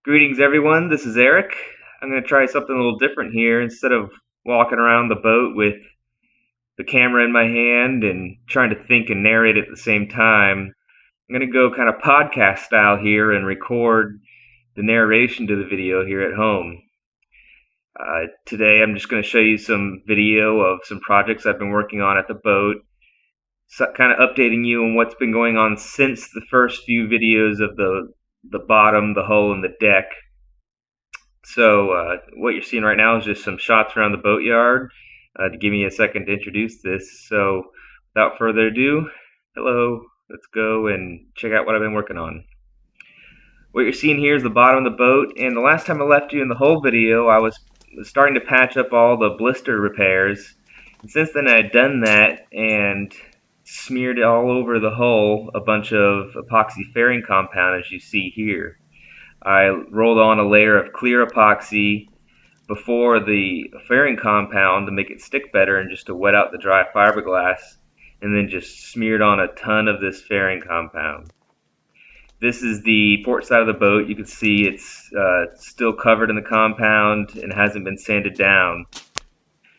Greetings everyone, this is Eric. I'm going to try something a little different here. Instead of walking around the boat with the camera in my hand and trying to think and narrate at the same time, I'm going to go kind of podcast style here and record the narration to the video here at home. Today I'm just going to show you some video of some projects I've been working on at the boat, so kind of updating you on what's been going on since the first few videos of the bottom, the hull, and the deck. So what you're seeing right now is just some shots around the boatyard to give me a second to introduce this. So without further ado, hello, let's go and check out what I've been working on. What you're seeing here is the bottom of the boat, and the last time I left you in the whole video, I was starting to patch up all the blister repairs. And since then I had done that and smeared all over the hull a bunch of epoxy fairing compound, as you see here. I rolled on a layer of clear epoxy before the fairing compound to make it stick better and just to wet out the dry fiberglass, and then just smeared on a ton of this fairing compound. This is the port side of the boat. You can see it's still covered in the compound and hasn't been sanded down.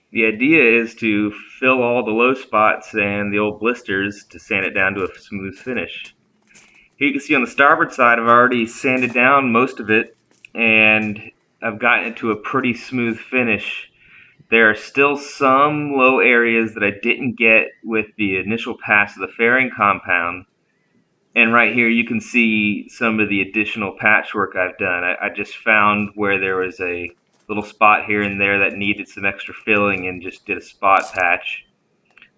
The idea is to fill all the low spots and the old blisters to sand it down to a smooth finish. Here you can see on the starboard side I've already sanded down most of it, and I've gotten it to a pretty smooth finish. There are still some low areas that I didn't get with the initial pass of the fairing compound, and right here you can see some of the additional patchwork I've done. I just found where there was a little spot here and there that needed some extra filling and just did a spot patch.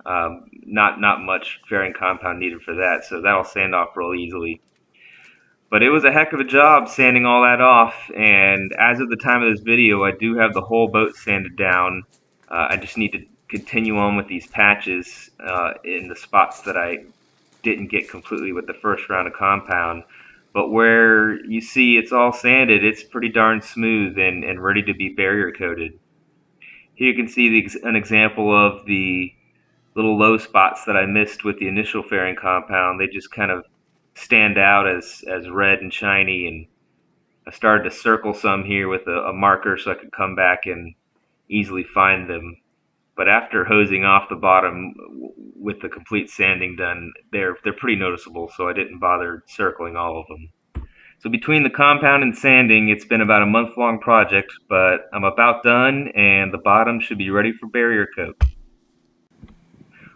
Not much fairing compound needed for that, so that'll sand off real easily. But it was a heck of a job sanding all that off, and as of the time of this video, I do have the whole boat sanded down. I just need to continue on with these patches in the spots that I didn't get completely with the first round of compound. But where you see it's all sanded, it's pretty darn smooth and ready to be barrier coated. Here you can see an example of the little low spots that I missed with the initial fairing compound. They just kind of stand out as red and shiny, and I started to circle some here with a marker so I could come back and easily find them. But after hosing off the bottom with the complete sanding done, they're pretty noticeable, so I didn't bother circling all of them. So between the compound and sanding, it's been about a month-long project, but I'm about done, and the bottom should be ready for barrier coat.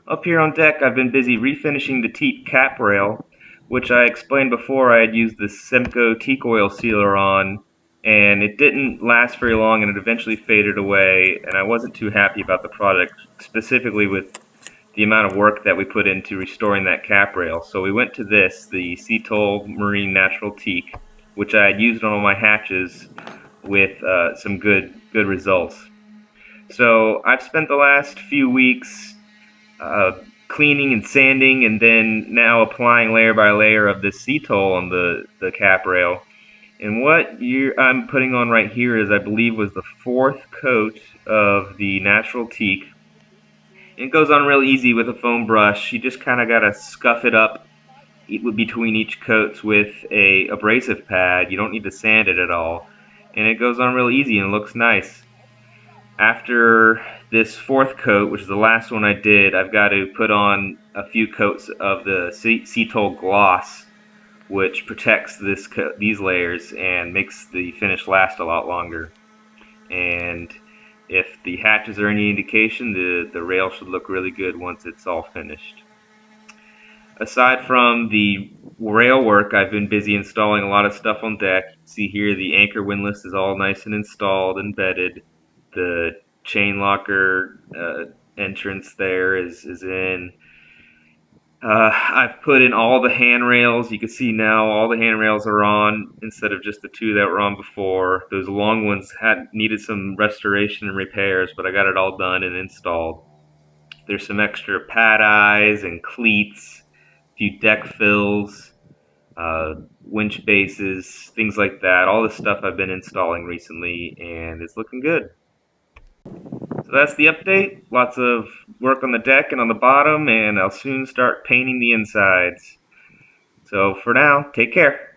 Up here on deck, I've been busy refinishing the teak cap rail, which I explained before I had used the Semco teak oil sealer on, and it didn't last very long and it eventually faded away, and I wasn't too happy about the product, specifically with the amount of work that we put into restoring that cap rail. So we went to this, the Sea-Toll Marine Natural Teak, which I had used on all my hatches with some good results. So I've spent the last few weeks cleaning and sanding, and then now applying layer by layer of this Sea-Toll on the cap rail. And what I'm putting on right here is, I believe, was the fourth coat of the natural teak. It goes on real easy with a foam brush. You just kind of got to scuff it up between each coats with a abrasive pad. You don't need to sand it at all, and it goes on real easy and looks nice. After this fourth coat, which is the last one I did, I've got to put on a few coats of the Sea-Toll gloss, which protects these layers and makes the finish last a lot longer. And if the hatches are any indication, the rail should look really good once it's all finished. Aside from the rail work, I've been busy installing a lot of stuff on deck. You see here the anchor windlass is all nice and installed and bedded. The chain locker entrance there is in. I've put in all the handrails. You can see now all the handrails are on instead of just the two that were on before. Those long ones needed some restoration and repairs, but I got it all done and installed. There's some extra pad eyes and cleats, a few deck fills, winch bases, things like that. All this stuff I've been installing recently, and it's looking good. So that's the update. Lots of work on the deck and on the bottom, and I'll soon start painting the insides. So for now, take care.